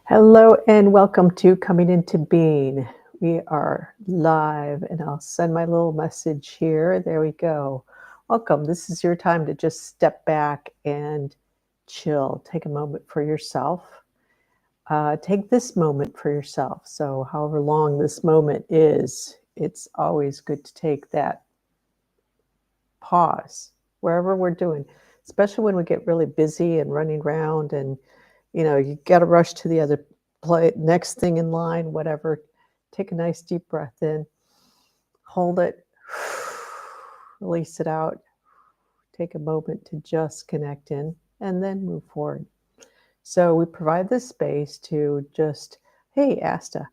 Hello and welcome to Coming Into Being. We are live, and I'll send my little message here. There we go. Welcome. This is your time to just step back and chill. Take a moment for yourself. Take this moment for yourself. So, however long this moment is, it's always good to take that pause wherever we're doing, especially when we get really busy and running around and you got to rush to the other play next thing in line, whatever. Take a nice deep breath in, hold it, release it out. Take a moment to just connect in and then move forward. So we provide the space to just, hey, Asta,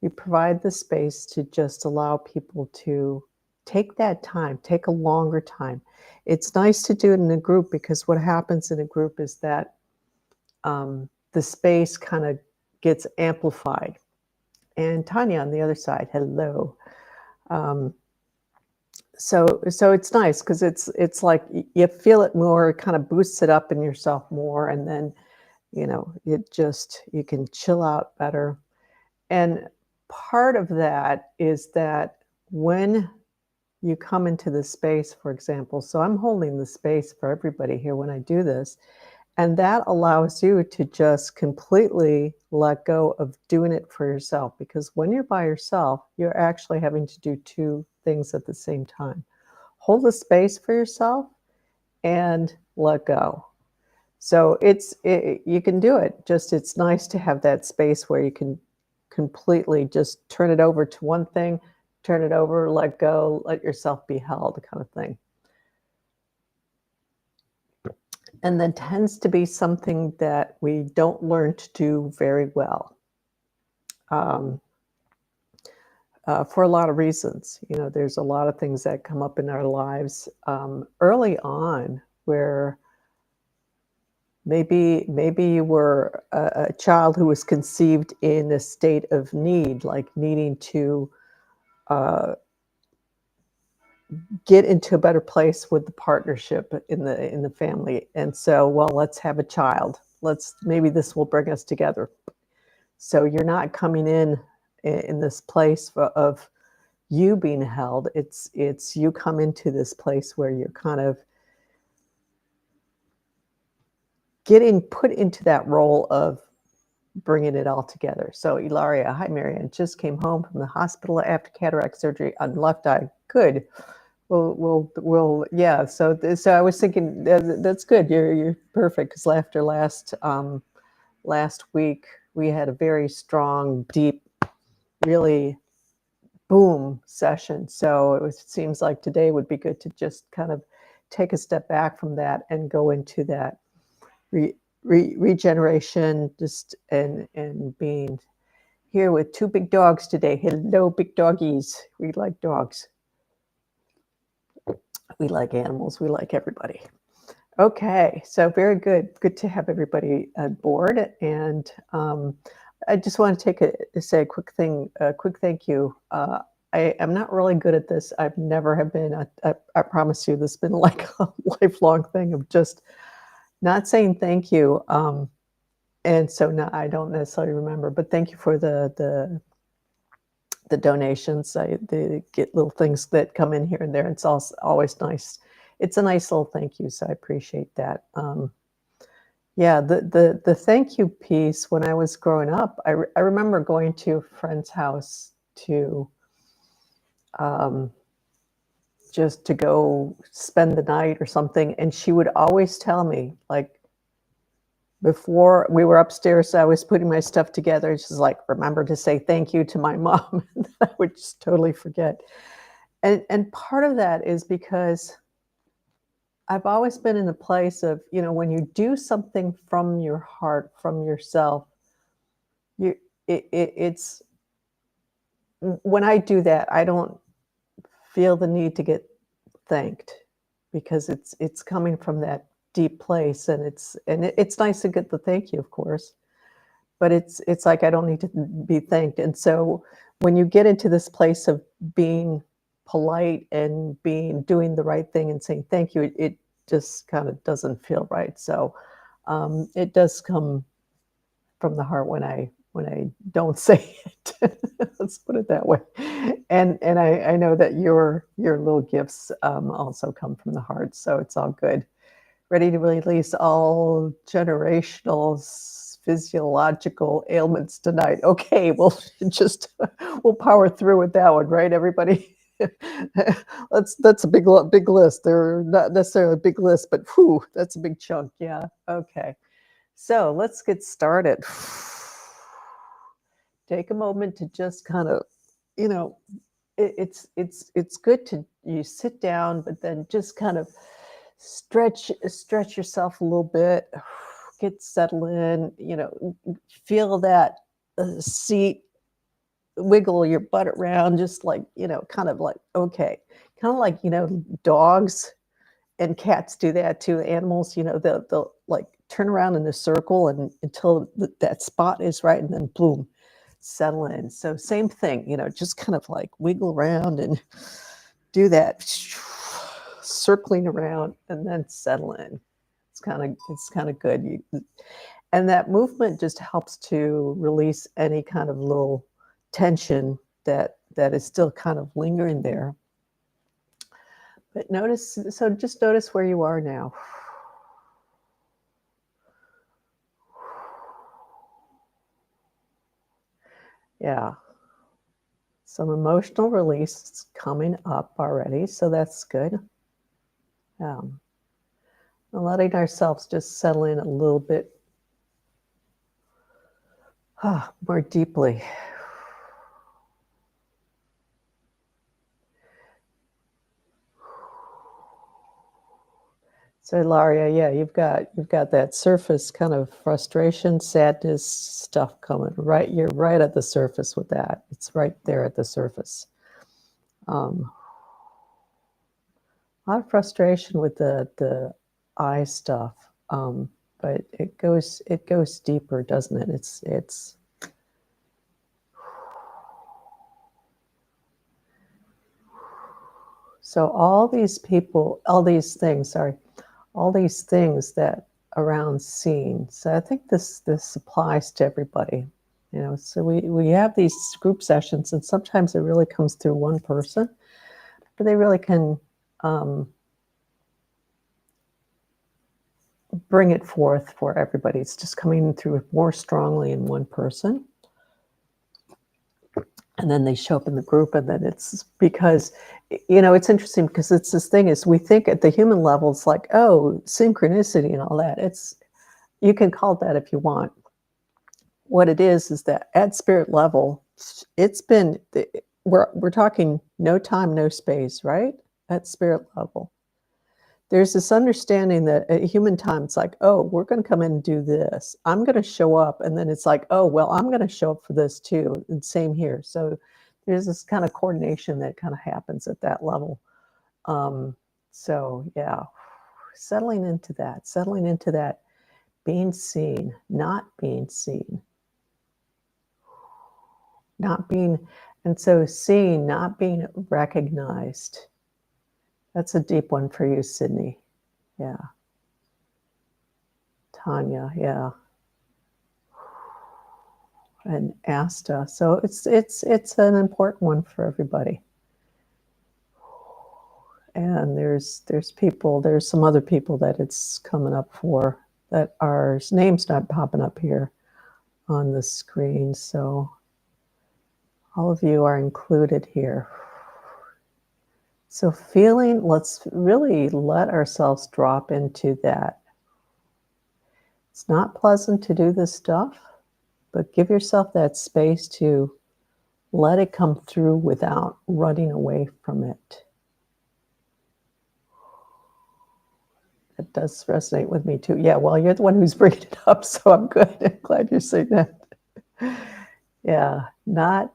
we provide the space to just allow people to take that time, take a longer time. It's nice to do it in a group because what happens in a group is that the space kind of gets amplified. And Tanya on the other side, hello. So it's nice because it's like you feel it more, it kind of boosts it up in yourself more, and then you can chill out better. And part of that is that when you come into the space, for example, so I'm holding the space for everybody here when I do this. And that allows you to just completely let go of doing it for yourself. Because when you're by yourself, you're actually having to do two things at the same time. Hold the space for yourself and let go. So you can do it. Just it's nice to have that space where you can completely just turn it over to one thing, turn it over, let go, let yourself be held, kind of thing. And then tends to be something that we don't learn to do very well for a lot of reasons. There's a lot of things that come up in our lives early on where maybe you were a child who was conceived in a state of need, like needing to get into a better place with the partnership in the family. And so, well, let's have a child. Maybe this will bring us together. So you're not coming in this place of you being held. It's you come into this place where you're kind of getting put into that role of bringing it all together. So Ilaria, hi Marianne, just came home from the hospital after cataract surgery on the left eye. Good. Well, yeah. So I was thinking that's good. You're perfect because after last week we had a very strong, deep, really boom session. So it seems like today would be good to just kind of take a step back from that and go into that regeneration, just and being here with two big dogs today. Hello, big doggies. We like dogs. We like animals. We like everybody. Okay, so very good. Good to have everybody on board. And I just want to say a quick thank you. I am not really good at this. I've never have been. I promise you, this has been like a lifelong thing of just not saying thank you. And so now I don't necessarily remember, but thank you for the donations. They get little things that come in here and there. It's also always nice. It's a nice little thank you, so I appreciate that. Yeah, the thank you piece. When I was growing up, I remember going to a friend's house to just to go spend the night or something, and she would always tell me, like, before we were upstairs, I was putting my stuff together. She's like, remember to say thank you to my mom. I would just totally forget. And part of that is because I've always been in the place of, when you do something from your heart, from yourself, it's when I do that, I don't feel the need to get thanked because it's coming from that deep place, and it's nice to get the thank you, of course, but it's like I don't need to be thanked. And so when you get into this place of being polite and doing the right thing and saying thank you, it just kind of doesn't feel right. So it does come from the heart when I when I don't say it. Let's put it that way. And I know that your little gifts also come from the heart, so it's all good. Ready to release all generational physiological ailments tonight. Okay, we'll just we'll power through with that one, right, everybody? That's a big list. They're not necessarily a big list, but whew, that's a big chunk. Yeah. Okay. So let's get started. Take a moment to just kind of, you know, it's good to you sit down, but then just kind of stretch yourself a little bit, get settled in, feel that seat, wiggle your butt around, just like, kind of like, okay, kind of like, dogs and cats do that too. Animals, they'll like turn around in a circle and until that spot is right, and then boom, settle in. So same thing, just kind of like wiggle around and do that circling around and then settle in. It's kind of good. And that movement just helps to release any kind of little tension that is still kind of lingering there. But just notice where you are now. Yeah. Some emotional release coming up already, so that's good. And letting ourselves just settle in a little bit more deeply. So Laria, yeah, you've got that surface kind of frustration, sadness stuff coming, right? You're right at the surface with that. It's right there at the surface. A lot of frustration with the eye stuff, but it goes deeper, doesn't it? It's so all these things that around seeing. So I think this applies to everybody. So we have these group sessions, and sometimes it really comes through one person, but they really can bring it forth for everybody. It's just coming through more strongly in one person. And then they show up in the group, and then it's because, it's interesting because it's this thing is we think at the human level, it's like, oh, synchronicity and all that. You can call it that if you want. What it is that at spirit level, we're talking no time, no space, right? At spirit level. There's this understanding that at human time, it's like, oh, we're going to come in and do this. I'm going to show up. And then it's like, oh, well, I'm going to show up for this too. And same here. So there's this kind of coordination that kind of happens at that level. So yeah, settling into that, being seen, not being seen, and so seeing, not being recognized. That's a deep one for you, Sydney. Yeah. Tanya, yeah. And Asta. So it's an important one for everybody. And there's some other people that it's coming up for that our names not popping up here on the screen. So all of you are included here. So let's really let ourselves drop into that. It's not pleasant to do this stuff, but give yourself that space to let it come through without running away from it. That does resonate with me too. Yeah, well, you're the one who's bringing it up, so I'm good. I'm glad you're saying that. Yeah, not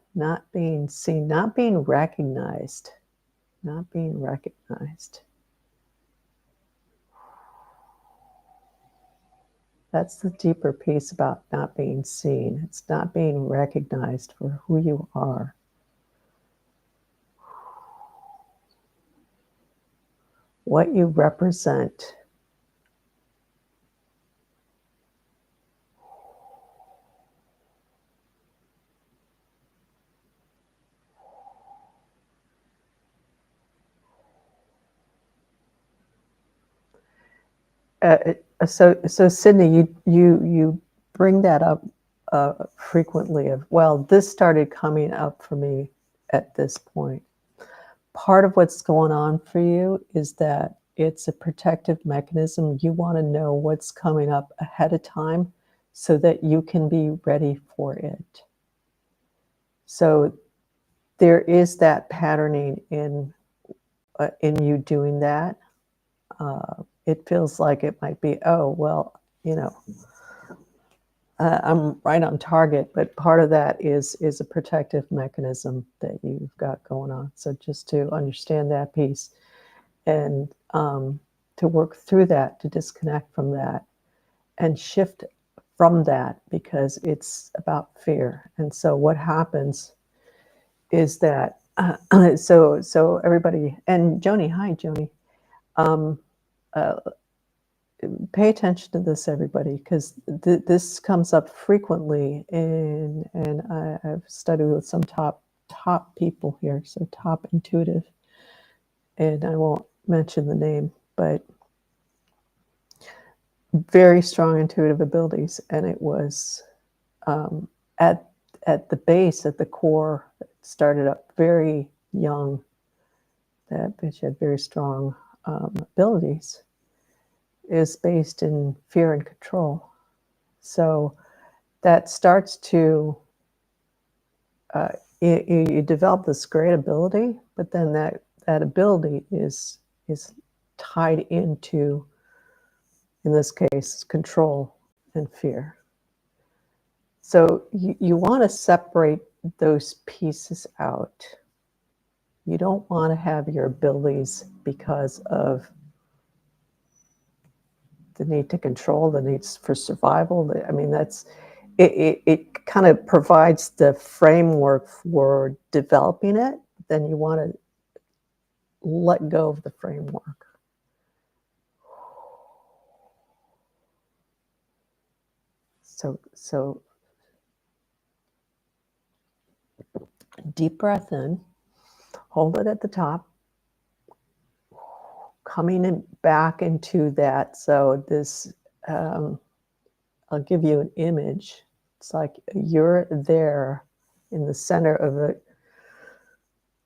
being seen, not being recognized. Not being recognized. That's the deeper piece about not being seen. It's not being recognized for who you are. What you represent. So Sydney, you bring that up frequently. Of well, this started coming up for me at this point. Part of what's going on for you is that it's a protective mechanism. You want to know what's coming up ahead of time so that you can be ready for it. So there is that patterning in you doing that. It feels like it might be, oh, well, I'm right on target, but part of that is a protective mechanism that you've got going on. So just to understand that piece and to work through that, to disconnect from that and shift from that because it's about fear. And so what happens is that so everybody and Joni, hi Joni. Um, uh, Pay attention to this, everybody, because this comes up frequently, and I've studied with some top people here, so top intuitive, and I won't mention the name, but very strong intuitive abilities, and it was um, at the base, at the core, it started up very young. That bitch had very strong abilities. Is based in fear and control. So that starts to, you develop this great ability, but then that ability is tied into, in this case, control and fear. So you want to separate those pieces out. You don't want to have your abilities because of the need to control, the needs for survival. I mean, it kind of provides the framework for developing it. Then you want to let go of the framework. So deep breath in, hold it at the top, coming in back into that. So this, I'll give you an image. It's like you're there in the center of a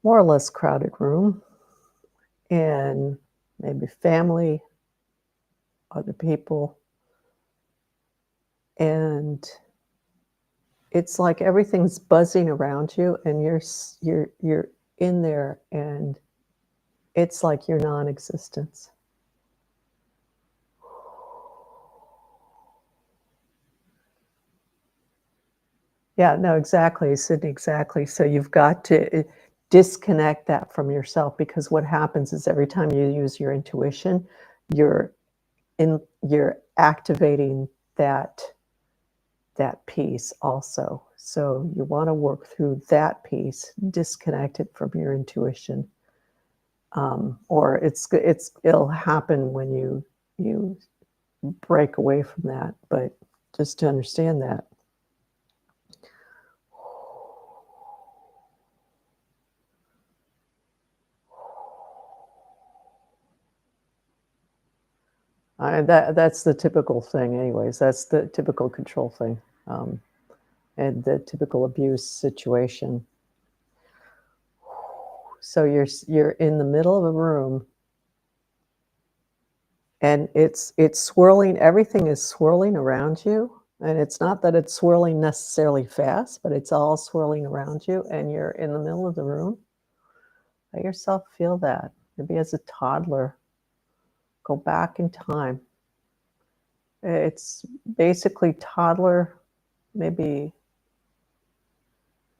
more or less crowded room, and maybe family, other people, and it's like everything's buzzing around you, and you're in there, and it's like your non-existence. Yeah, no, exactly, Sydney, exactly. So you've got to disconnect that from yourself, because what happens is every time you use your intuition, you're activating that piece also. So you want to work through that piece, disconnect it from your intuition, or it'll happen when you break away from that. But just to understand that. That's the typical thing, anyways. That's the typical control thing, and the typical abuse situation. So you're in the middle of a room, and it's swirling. Everything is swirling around you, and it's not that it's swirling necessarily fast, but it's all swirling around you, and you're in the middle of the room. Let yourself feel that. Maybe as a toddler, go back in time. It's basically toddler, maybe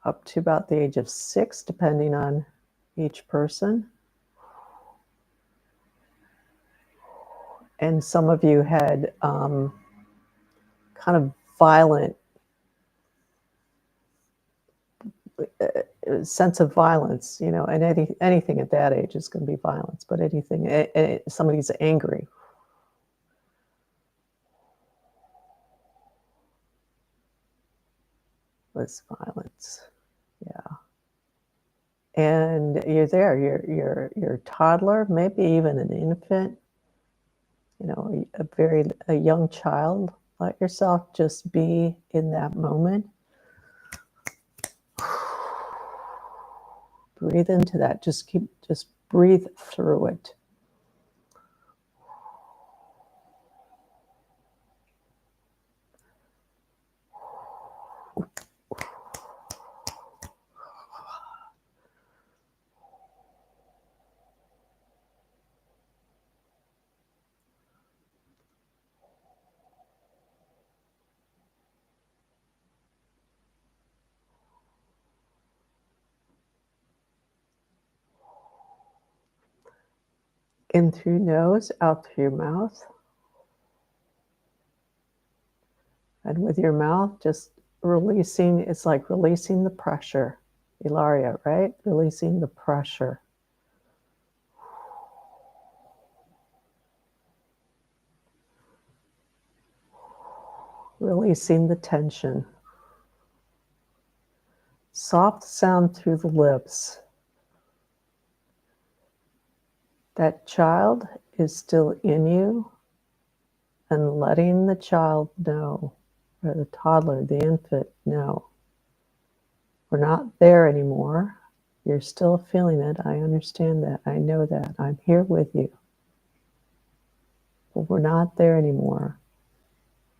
up to about the age of 6, depending on each person. And some of you had kind of violent sense of violence, and anything at that age is going to be violence, but anything, somebody's angry. Was violence. Yeah. And you're there, you're a toddler, maybe even an infant, you know, a young child. Let yourself just be in that moment. Breathe into that. Just breathe through it. In through your nose, out through your mouth. And with your mouth, just releasing, it's like releasing the pressure. Ilaria, right? Releasing the pressure. Releasing the tension. Soft sound through the lips. That child is still in you, and letting the child know, or the toddler, the infant, know. We're not there anymore. You're still feeling it. I understand that. I know that. I'm here with you. But we're not there anymore.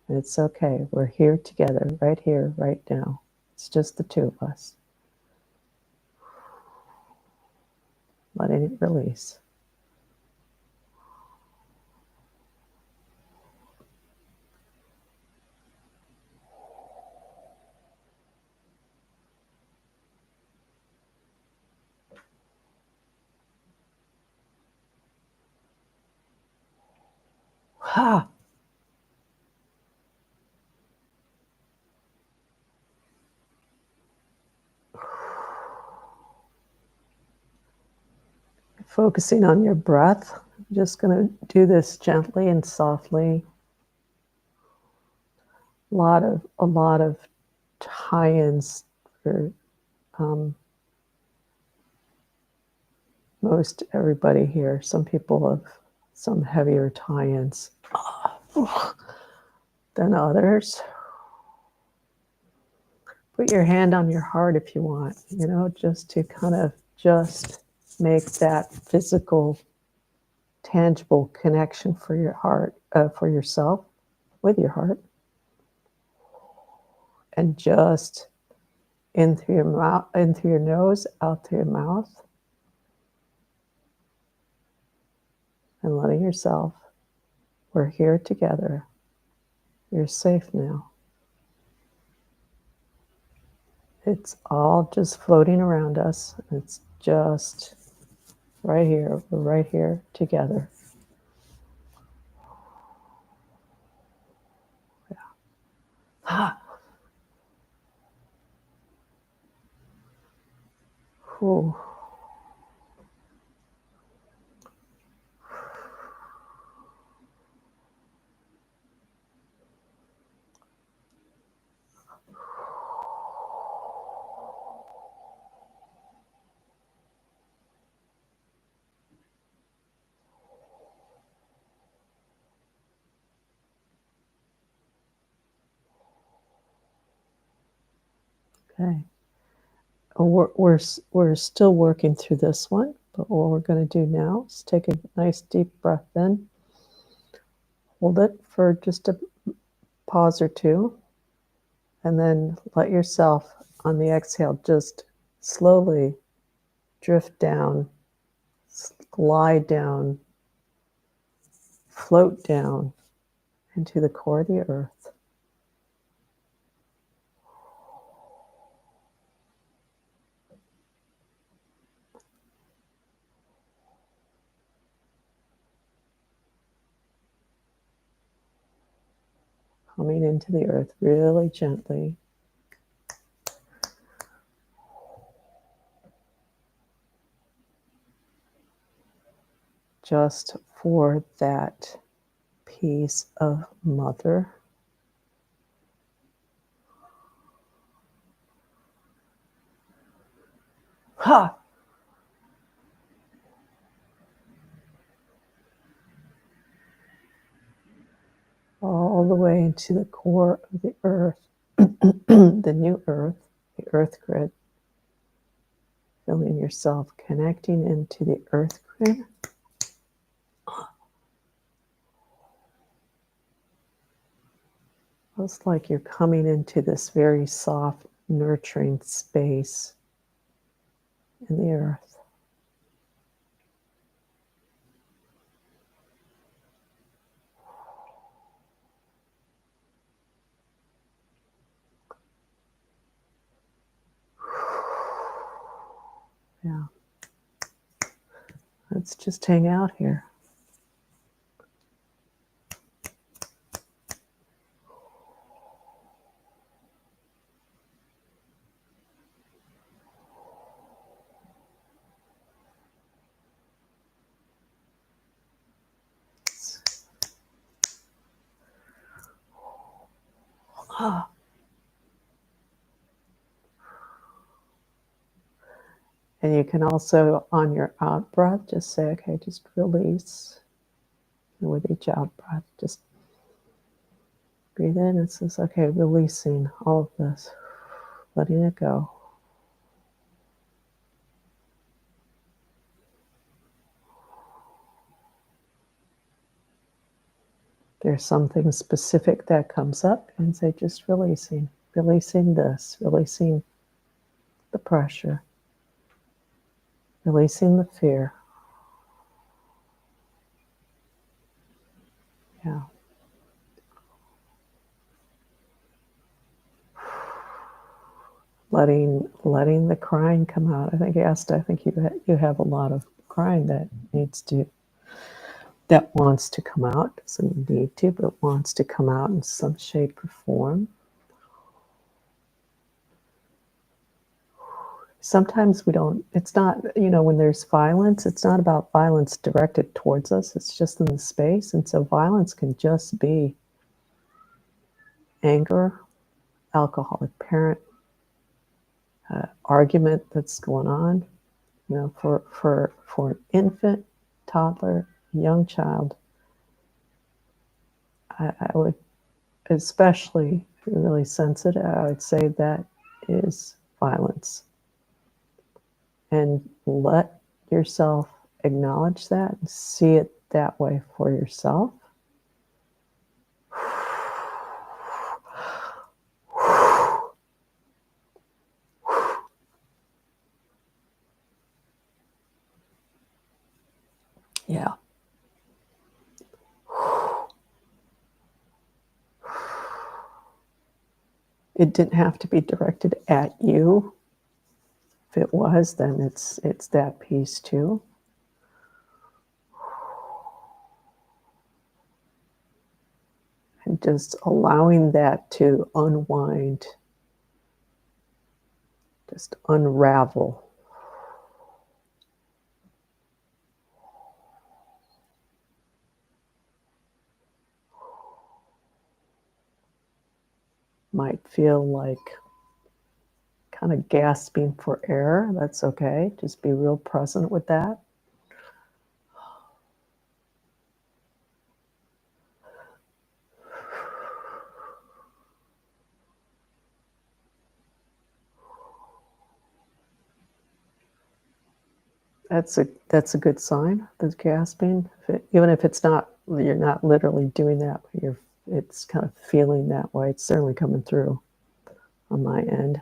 And it's okay. We're here together, right here, right now. It's just the two of us. Letting it release. Ha! Focusing on your breath. I'm just going to do this gently and softly. A lot of tie-ins for most everybody here. Some people have some heavier tie-ins than others. Put your hand on your heart if you want, you know, just to kind of just make that physical, tangible connection for your heart, for yourself, with your heart. And just in through your mouth, in through your nose, out through your mouth. And letting yourself, we're here together. You're safe now. It's all just floating around us. It's just right here. We're right here together. Yeah. Ha! Ooh. Okay. We're still working through this one, but what we're going to do now is take a nice deep breath in, hold it for just a pause or two, and then let yourself on the exhale just slowly drift down, glide down, float down into the core of the earth. Coming into the earth really gently. Just for that piece of mother. Ha! all the way into the core of the earth, the new earth, the earth grid. Feeling yourself connecting into the earth grid. It's like you're coming into this very soft, nurturing space in the earth. Yeah. Let's just hang out here. Ah. And you can also, on your out breath, just say, okay, just release. And with each out breath, just breathe in and says, okay, releasing all of this, letting it go. There's something specific that comes up and say, just releasing this, releasing the pressure, releasing the fear. Yeah. Letting the crying come out. I think you have a lot of crying that wants to come out. Doesn't need to, but wants to come out in some shape or form. Sometimes we don't, it's not, when there's violence, it's not about violence directed towards us, it's just in the space. And so violence can just be anger, alcoholic parent, argument that's going on. For an infant, toddler, young child, I would, especially if you're really sensitive, I would say that is violence. And let yourself acknowledge that and see it that way for yourself. Yeah. It didn't have to be directed at you. If it was, then it's that piece too. And just allowing that to unwind, just unravel. Might feel like kind of gasping for air. That's okay. Just be real present with that. That's a good sign. The gasping, even if it's not, you're not literally doing that, but it's kind of feeling that way. It's certainly coming through on my end.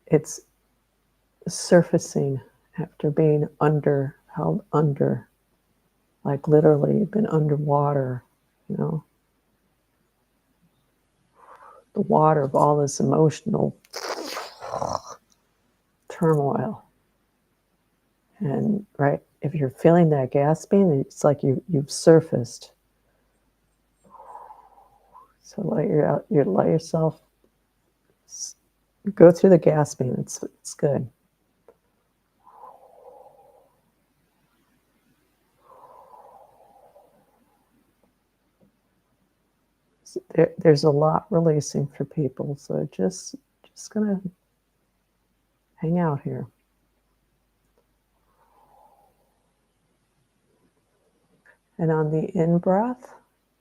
It's surfacing after being held under, like literally been underwater, the water of all this emotional turmoil. And right, if you're feeling that gasping, it's like you've surfaced. So let yourself go through the gasping. It's good. There's a lot releasing for people, so just Just going to hang out here. And on the in-breath,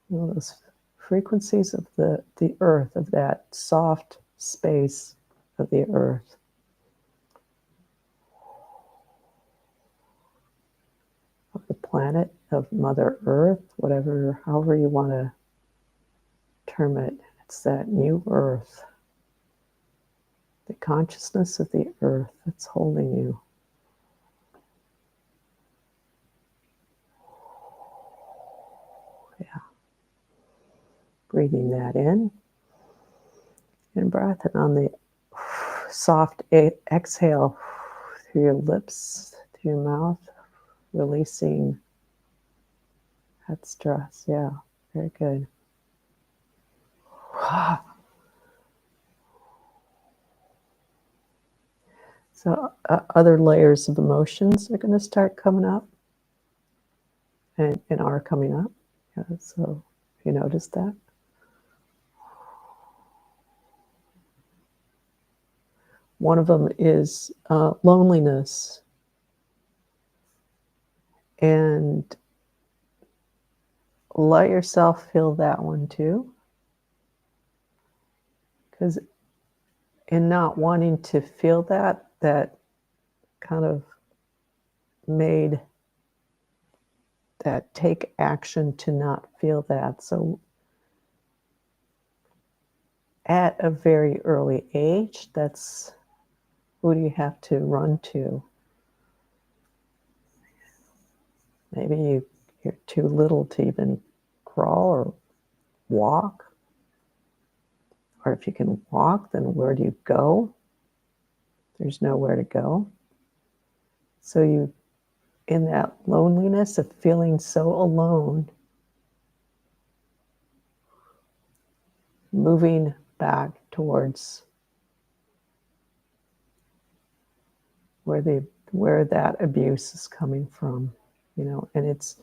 those frequencies of the earth, of that soft space of the earth. Of the planet, of Mother Earth, whatever, however you want to term it. It's that new earth. The consciousness of the earth that's holding you. Yeah. Breathing that in breath, and on the soft exhale through your lips, through your mouth, releasing that stress. Yeah, very good. So other layers of emotions are going to start coming up and are coming up. Yeah, so you notice that. One of them is loneliness. And let yourself feel that one too. Because in not wanting to feel that, that kind of made that take action to not feel that. So at a very early age, that's who do you have to run to? Maybe you're too little to even crawl or walk. Or if you can walk, then where do you go? There's nowhere to go. So you, in that loneliness of feeling so alone, moving back towards where that abuse is coming from, and it's,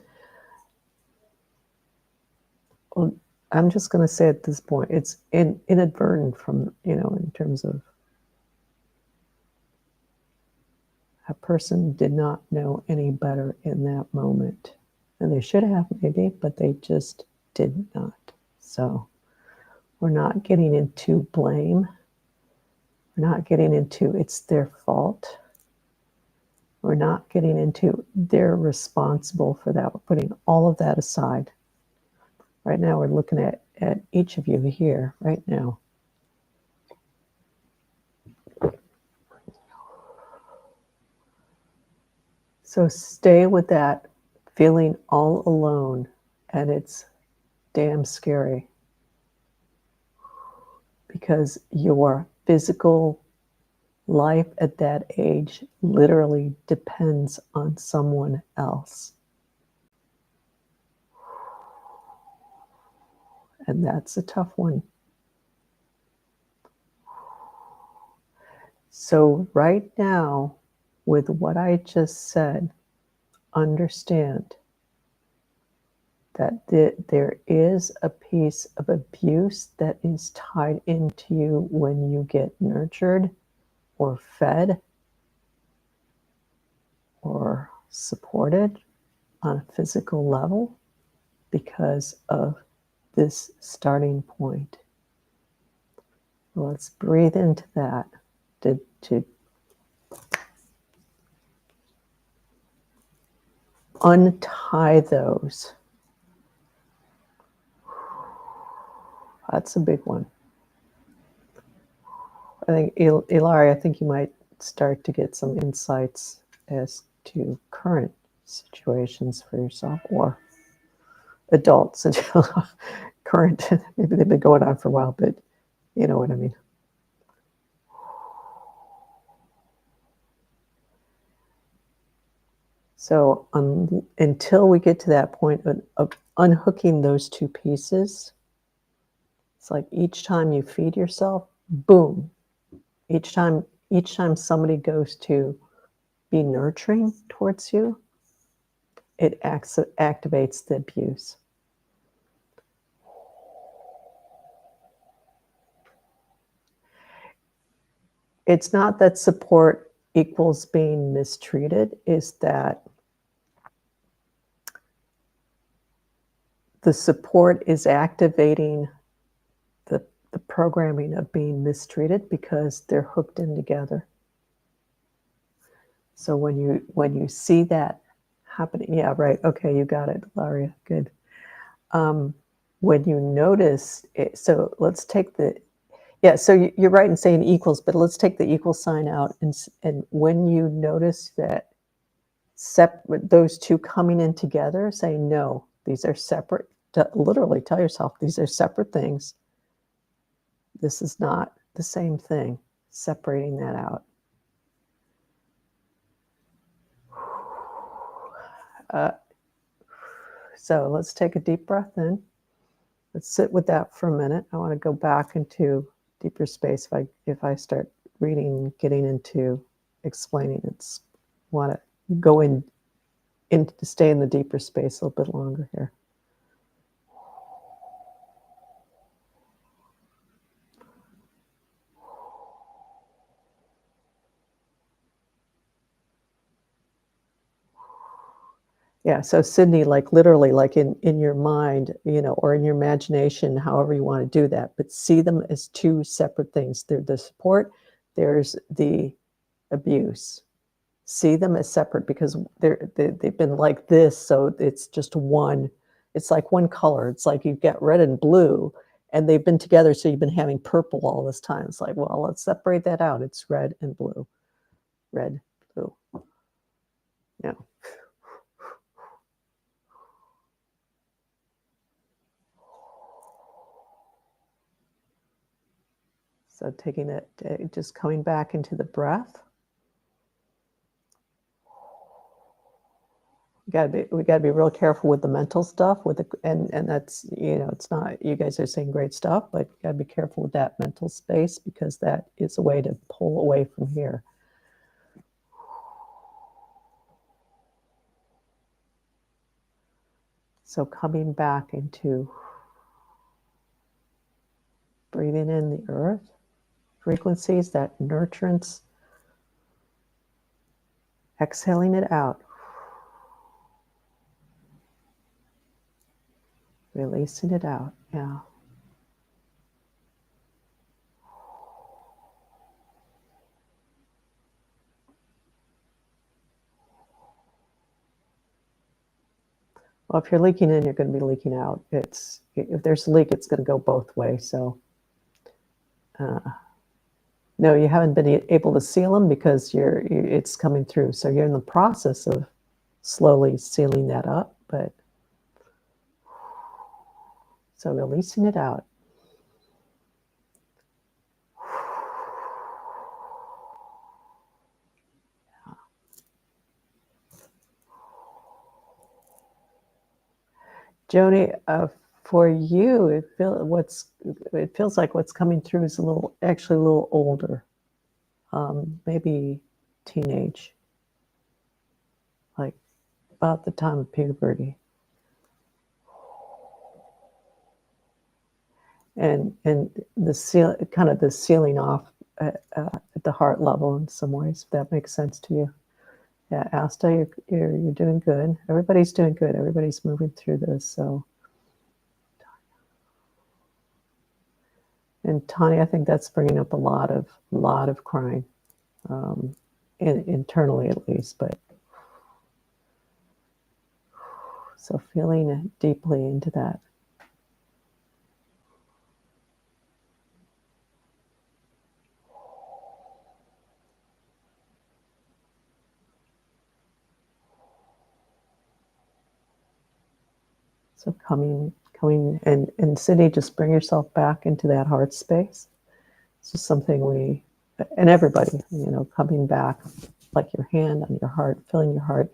well, I'm just going to say at this point, it's inadvertent from, in terms of a person did not know any better in that moment. And they should have maybe, but they just did not. So we're not getting into blame. We're not getting into it's their fault. We're not getting into they're responsible for that. We're putting all of that aside. Right now, we're looking at each of you here, right now. So stay with that feeling all alone, and it's damn scary because your physical life at that age literally depends on someone else. And that's a tough one. So right now, with what I just said, understand that there is a piece of abuse that is tied into you when you get nurtured or fed or supported on a physical level because of this starting point. Let's breathe into that to untie those. That's a big one. I think, Ilari, I think you might start to get some insights as to current situations for yourself or adults. Current, maybe they've been going on for a while, but you know what I mean. So until we get to that point of unhooking those two pieces, it's like each time you feed yourself, boom. Each time somebody goes to be nurturing towards you, it activates the abuse. it's not that support equals being mistreated, is that the support is activating the programming of being mistreated because they're hooked in together. So when you see that happening, yeah, right, okay, you got it, Laria, good. When you notice it, so let's take the, yeah, so you're right in saying equals, but let's take the equal sign out, and when you notice that those two coming in together, say no, these are separate. Literally tell yourself these are separate things. This is not the same thing. Separating that out. So let's take a deep breath in. Let's sit with that for a minute. I want to go back into deeper space. If I start reading, getting into explaining, it's want to go in to stay in the deeper space a little bit longer here. Yeah, so Sydney, like literally, like in your mind, or in your imagination, however you want to do that, but see them as two separate things. There's the support, there's the abuse. See them as separate because they've been like this, so it's just one. It's like one color. It's like you've got red and blue, and they've been together, so you've been having purple all this time. It's like, well, let's separate that out. It's red and blue, red, blue. Yeah. So taking it, just coming back into the breath. We gotta be real careful with the mental stuff, and that's, it's not, you guys are saying great stuff, but you gotta be careful with that mental space because that is a way to pull away from here. So coming back into breathing in the earth frequencies, that nurturance, exhaling it out, releasing it out. Yeah. Well, if you're leaking in, you're going to be leaking out. If there's a leak, it's going to go both ways. So, no, you haven't been able to seal them because it's coming through. So you're in the process of slowly sealing that up, but so releasing it out. Joni, for you, it feels like what's coming through is actually a little older, maybe teenage, like about the time of puberty, and the sealing off at the heart level in some ways. If that makes sense to you. Yeah, Asta, you're doing good. Everybody's doing good. Everybody's moving through this. So. And Tanya, I think that's bringing up a lot of crying, internally at least. But so feeling deeply into that. So coming, and Sydney, just bring yourself back into that heart space. It's just something and everybody, coming back, like your hand on your heart, feeling your heart,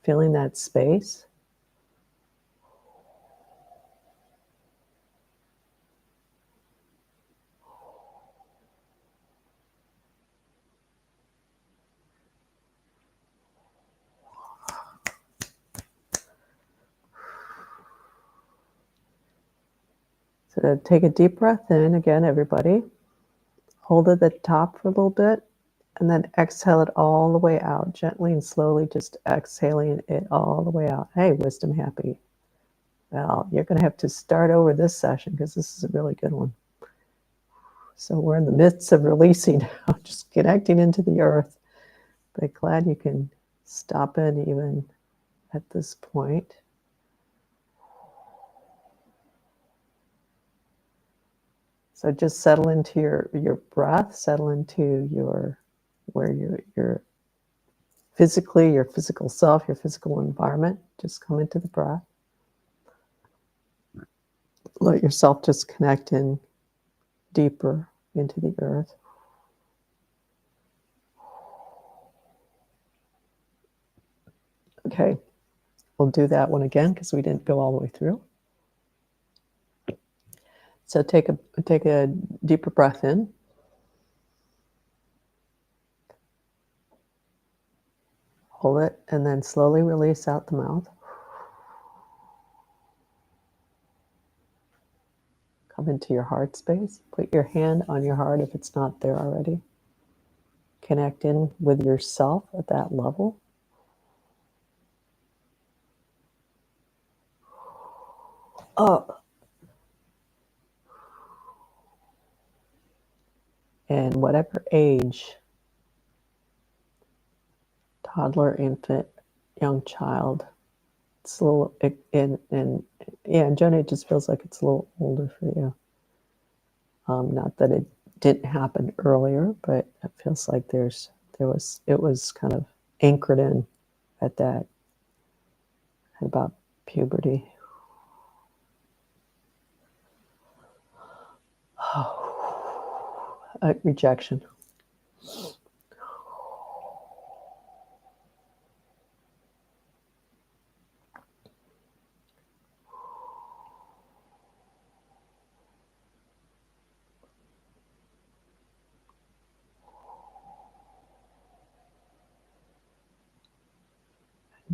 feeling that space. So take a deep breath in again, everybody. hold it at the top for a little bit, and then exhale it all the way out, gently and slowly, just exhaling it all the way out. Hey, wisdom happy. Well, you're going to have to start over this session because this is a really good one. So we're in the midst of releasing, just connecting into the earth. But glad you can stop in even at this point. So just settle into your breath, settle into where you're physically, your physical self, your physical environment. Just come into the breath. Let yourself just connect in deeper into the earth. Okay, we'll do that one again because we didn't go all the way through. So take a deeper breath in. Hold it, and then slowly release out the mouth. Come into your heart space. Put your hand on your heart if it's not there already. Connect in with yourself at that level. Up. And whatever age, toddler, infant, young child, it's a little, and Jonah, it just feels like it's a little older for you. Not that it didn't happen earlier, but it feels like it was kind of anchored in at about puberty. Rejection.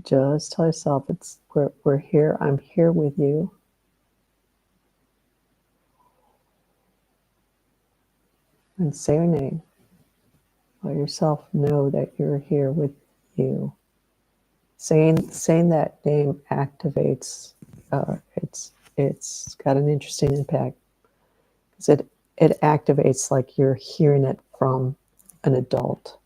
Just tell yourself we're here. I'm here with you. And say your name. Let yourself know that you're here with you. Saying that name activates. It's got an interesting impact because it activates like you're hearing it from an adult.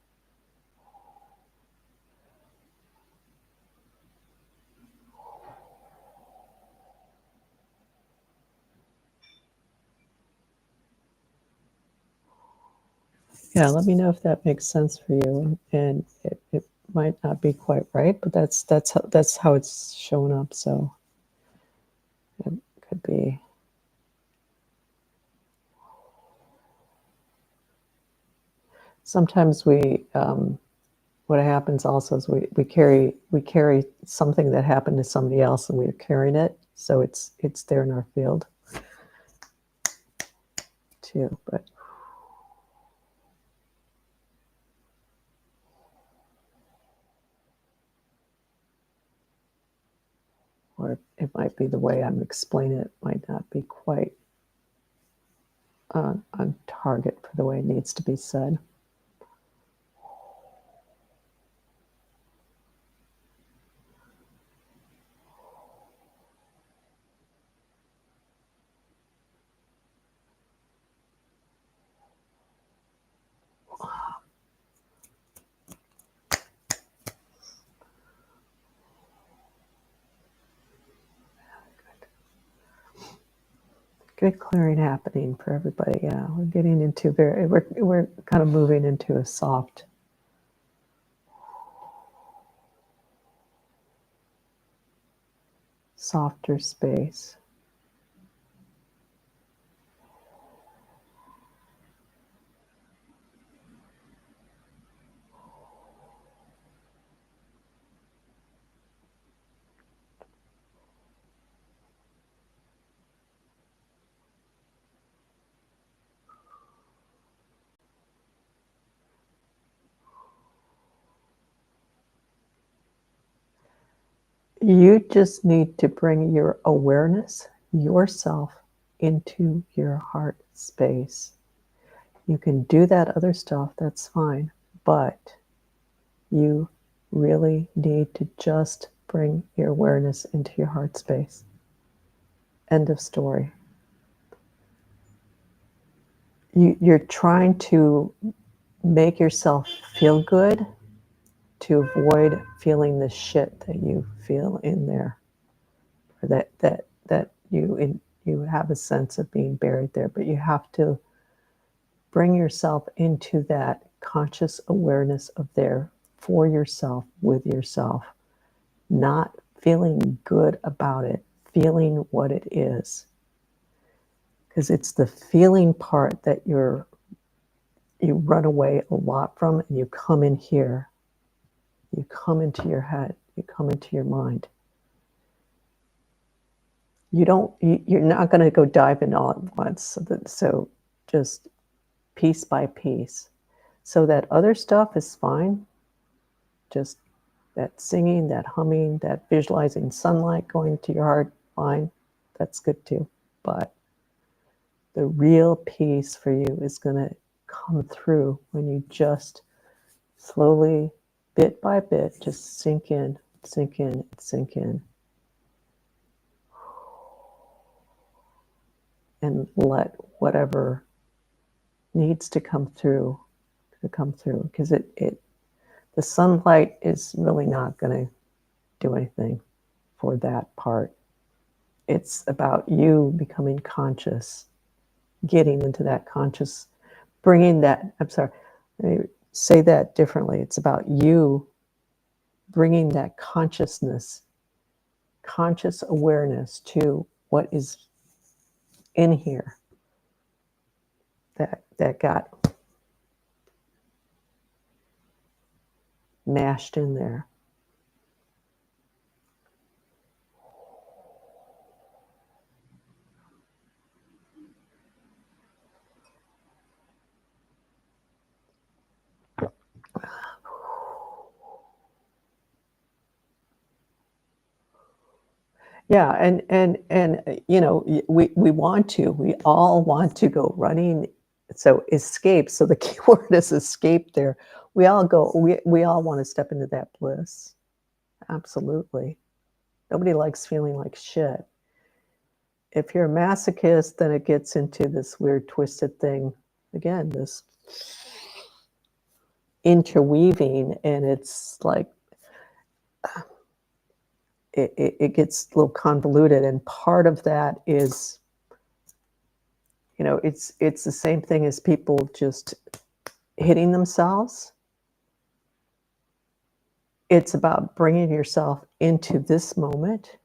Yeah, let me know if that makes sense for you, and it might not be quite right, but that's how it's showing up. So it could be. Sometimes what happens also is we carry something that happened to somebody else, and we're carrying it, so it's there in our field too. But or it might be the way I'm explaining it might not be quite on target for the way it needs to be said. Good clearing happening for everybody. Yeah, we're getting into we're kind of moving into a softer space. You just need to bring your awareness, yourself, into your heart space. You can do that other stuff, that's fine, but you really need to just bring your awareness into your heart space. End of story. You're trying to make yourself feel good to avoid feeling the shit that you feel in there, or that you have a sense of being buried there. But you have to bring yourself into that conscious awareness of there for yourself, with yourself, not feeling good about it, feeling what it is. Because it's the feeling part that you run away a lot from, and you come in here. You come into your head, you come into your mind. You're not going to go dive in all at once. So just piece by piece. So that other stuff is fine. Just that singing, that humming, that visualizing sunlight going to your heart, fine. That's good too. But the real peace for you is going to come through when you just slowly, bit by bit, just sink in, sink in, sink in. And let whatever needs to come through, because the sunlight is really not going to do anything for that part. It's about you becoming conscious, getting into that conscious, bringing that, I'm sorry, let me say that differently. It's about you bringing that consciousness, conscious awareness to what is in here that got mashed in there. Yeah, and you know, we all want to go running. So escape. So the key word is escape there. We all want to step into that bliss. Absolutely. Nobody likes feeling like shit. If you're a masochist, then it gets into this weird twisted thing. Again, this interweaving, and it's like it gets a little convoluted, and part of that is, you know, it's the same thing as people just hitting themselves. It's about bringing yourself into this moment,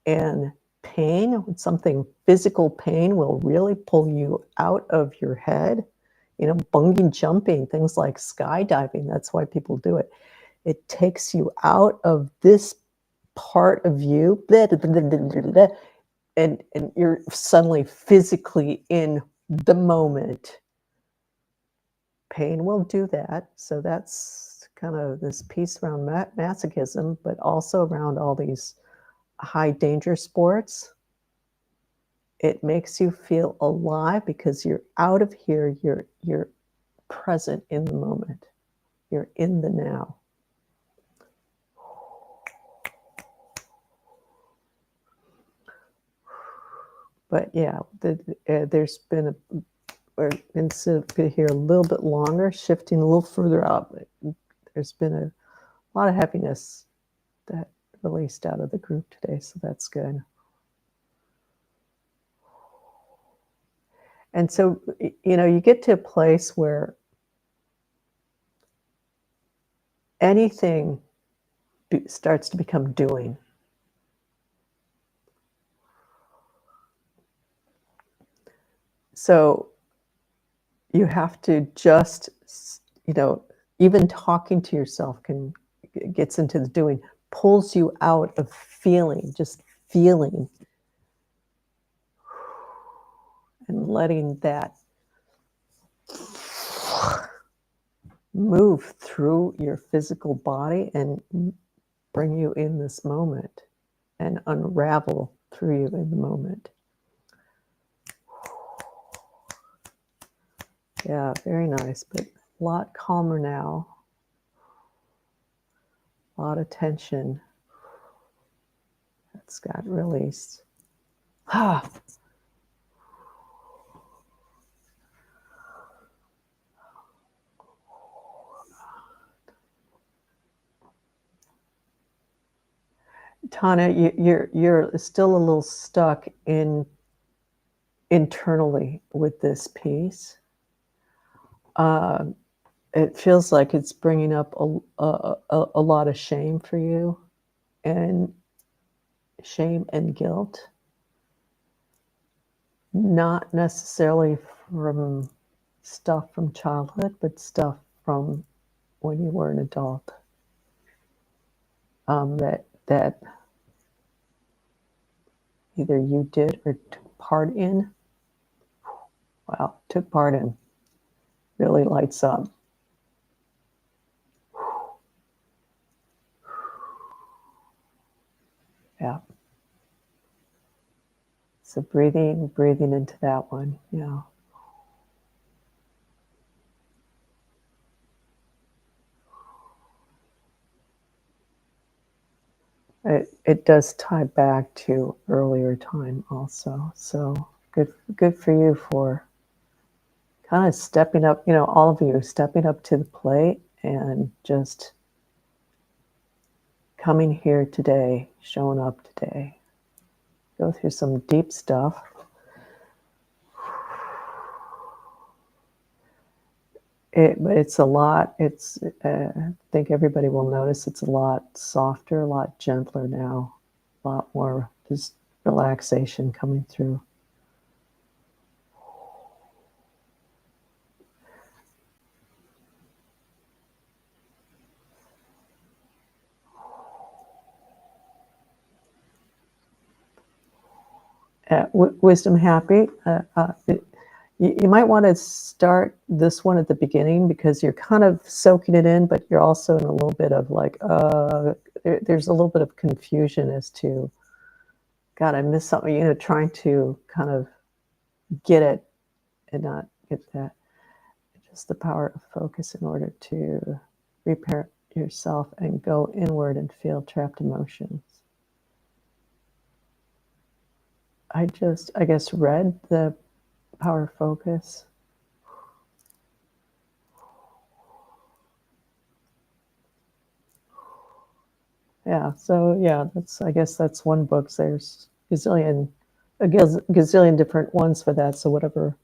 and pain, something physical pain will really pull you out of your head. You know, bungee jumping, things like skydiving, that's why people do it. It takes you out of this part of you, and you're suddenly physically in the moment. Pain will do that. So that's kind of this piece around masochism, but also around all these high danger sports. It makes you feel alive because you're out of here, you're present in the moment. You're in the now. But yeah, there's been we're instead of here a little bit longer, shifting a little further out. There's been a lot of happiness that released out of the group today, so that's good. And so, you know, you get to a place where anything starts to become doing. So you have to just, you know, even talking to yourself gets into the doing, pulls you out of feeling, just feeling, and letting that move through your physical body and bring you in this moment and unravel through you in the moment. Yeah, very nice, but a lot calmer now. A lot of tension that's got released. Ah. Tana, you're still a little stuck internally with this piece. It feels like it's bringing up a lot of shame for you, and shame and guilt, not necessarily from stuff from childhood, but stuff from when you were an adult, that either you did or took part in. Wow, took part in. Really lights up. Yeah. So breathing into that one. Yeah. It does tie back to earlier time also. So good for you for kind of stepping up, all of you stepping up to the plate and just coming here today, showing up today. Go through some deep stuff. But it's a lot. I think everybody will notice it's a lot softer, a lot gentler now, a lot more just relaxation coming through. Wisdom happy. You might want to start this one at the beginning because you're kind of soaking it in, but you're also in a little bit of like, there's a little bit of confusion as to, God, I missed something, trying to kind of get it and not get that. Just the power of focus in order to repair yourself and go inward and feel trapped emotions. I guess, read the power of focus. Yeah, so yeah, I guess that's one book. There's a gazillion different ones for that. So whatever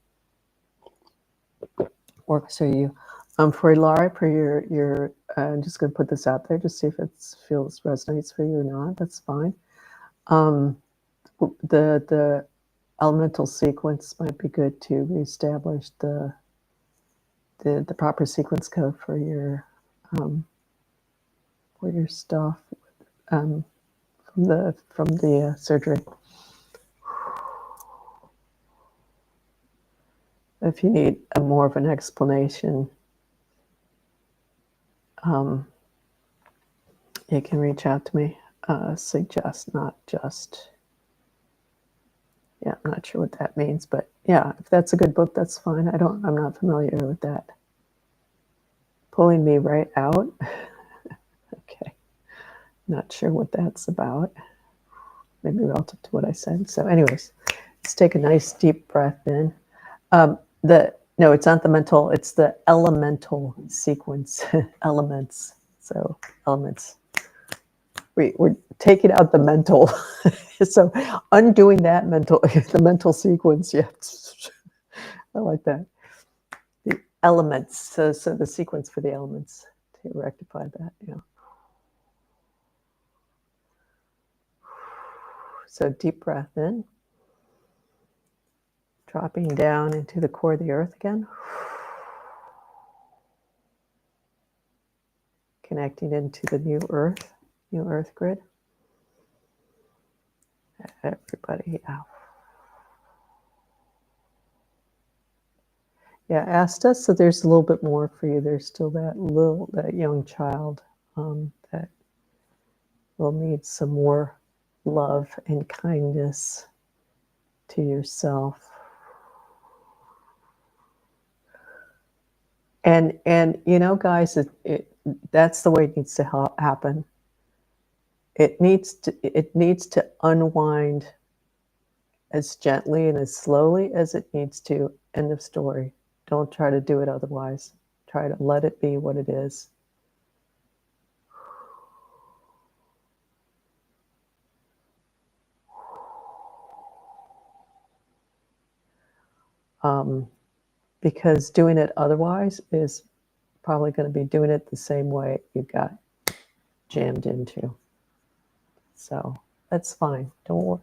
works for you. For Laura, for your I'm just going to put this out there, just see if it resonates for you or not. That's fine. The elemental sequence might be good to reestablish the proper sequence code for your stuff from the surgery. If you need more of an explanation, you can reach out to me. Suggest, not just. Yeah, I'm not sure what that means, but yeah, if that's a good book, that's fine. I'm not familiar with that. Pulling me right out. Okay. Not sure what that's about. Maybe relative to what I said. So anyways, let's take a nice deep breath in. No, it's not the mental, it's the elemental sequence. Elements. So elements. We're taking out the mental. So undoing that the mental sequence. Yeah. I like that. The elements. So the sequence for the elements to rectify that. Yeah. So deep breath in. Dropping down into the core of the earth again. Connecting into the new earth grid. Everybody out. Yeah, asked us. So there's a little bit more for you. There's still that young child that will need some more love and kindness to yourself. And you know, guys, that's the way it needs to happen. It needs to unwind as gently and as slowly as it needs to. End of story. Don't try to do it otherwise. Try to let it be what it is. Because doing it otherwise is probably going to be doing it the same way you got jammed into. So that's fine. Don't.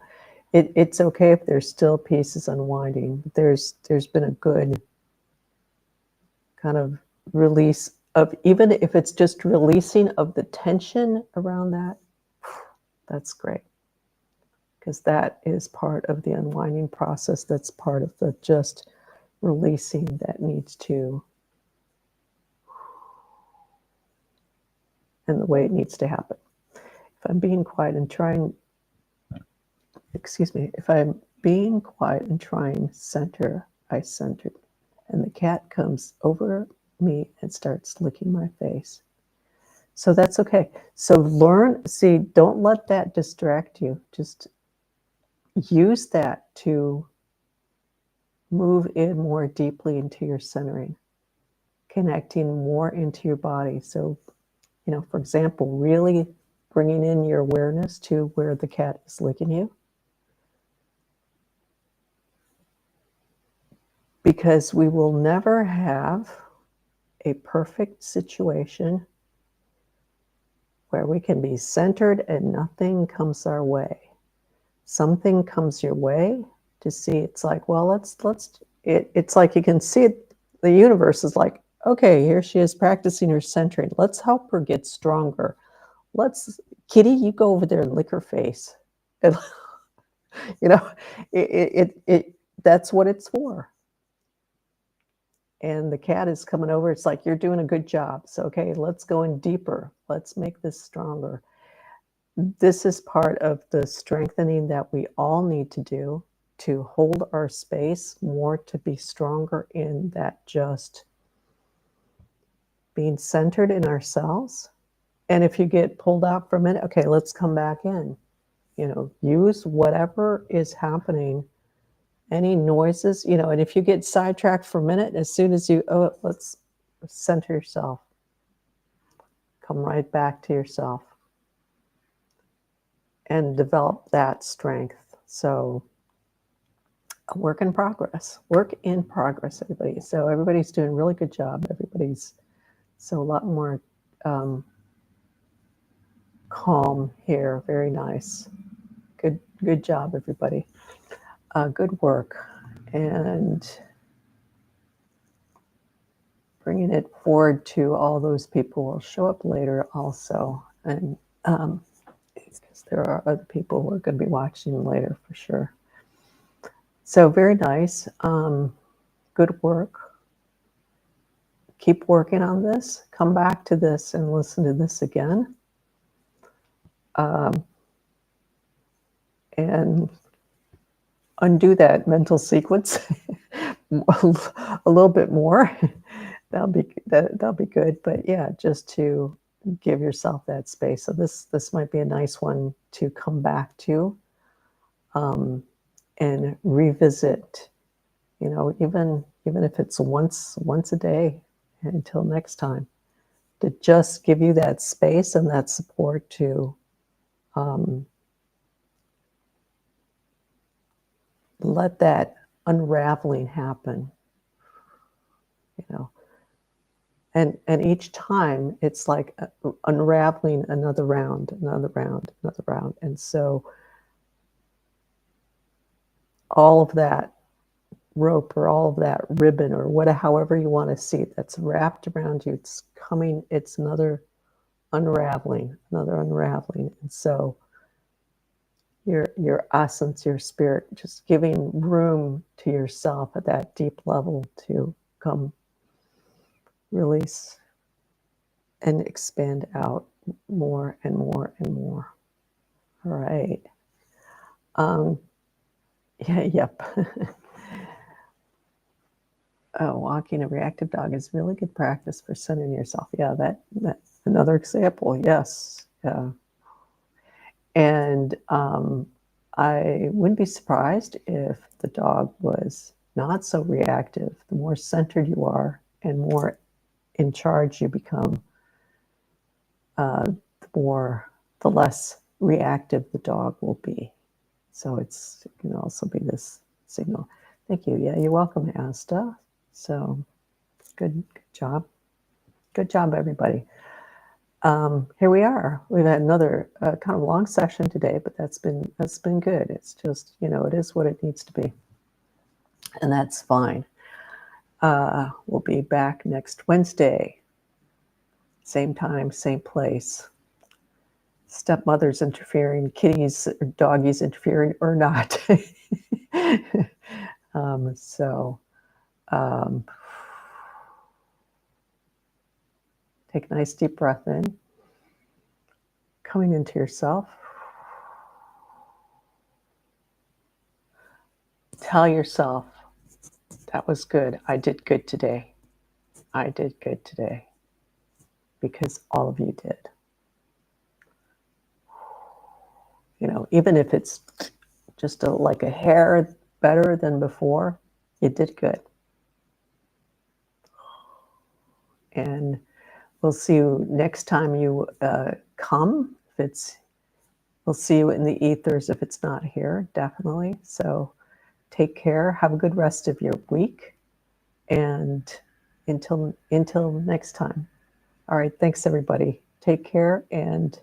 It's okay if there's still pieces unwinding. There's been a good kind of release of, even if it's just releasing of the tension around that. That's great, because that is part of the unwinding process. That's part of the just releasing that needs to, and the way it needs to happen. If I'm being quiet and trying, excuse me, if I'm being quiet and trying center, I centered. And the cat comes over me and starts licking my face. So that's okay. So see, don't let that distract you. Just use that to move in more deeply into your centering, connecting more into your body. So, for example, really bringing in your awareness to where the cat is licking you. Because we will never have a perfect situation where we can be centered and nothing comes our way. Something comes your way to see. It's like, well, it's like you can see it. The universe is like, okay, here she is practicing her centering. Let's help her get stronger. Kitty, you go over there and lick her face. And, that's what it's for. And the cat is coming over. It's like, you're doing a good job. So, okay, let's go in deeper. Let's make this stronger. This is part of the strengthening that we all need to do to hold our space more, to be stronger in that, just being centered in ourselves. And if you get pulled out for a minute, okay, let's come back in. Use whatever is happening, any noises, and if you get sidetracked for a minute, as soon as let's center yourself. Come right back to yourself and develop that strength. So a work in progress, everybody. So everybody's doing a really good job. So a lot more calm here. Very nice. Good job, everybody. Good work. And bringing it forward to all those people who will show up later also. And because there are other people who are going to be watching later for sure. So very nice. Good work. Keep working on this. Come back to this and listen to this again. And undo that mental sequence a little bit more. That'll be good. But yeah, just to give yourself that space. So this might be a nice one to come back to, and revisit. Even if it's once a day, until next time, to just give you that space and that support to let that unraveling happen. And each time it's like unraveling another round. And so all of that rope or all of that ribbon or however you want to see it, that's wrapped around you, it's another unraveling. And so your essence, your spirit, just giving room to yourself at that deep level to come release and expand out more and more and more. All right. Yep. Oh, walking a reactive dog is really good practice for centering yourself. Yeah, that's another example. Yes. Yeah. And I wouldn't be surprised if the dog was not so reactive. The more centered you are and more in charge you become, the less reactive the dog will be. So it can also be this signal. Thank you. Yeah, you're welcome, Asta. So good job. Good job, everybody. Here we are. We've had another kind of long session today, but that's been good. It's just, it is what it needs to be, and that's fine. We'll be back next Wednesday, same time, same place. Stepmother's interfering, kitties, or doggies interfering or not. So take a nice deep breath in, coming into yourself. Tell yourself, that was good. I did good today. I did good today, because all of you did. Even if it's just like a hair better than before, you did good. And we'll see you next time you come. We'll see you in the ethers if it's not here, definitely. So take care. Have a good rest of your week. And until next time. All right. Thanks, everybody. Take care and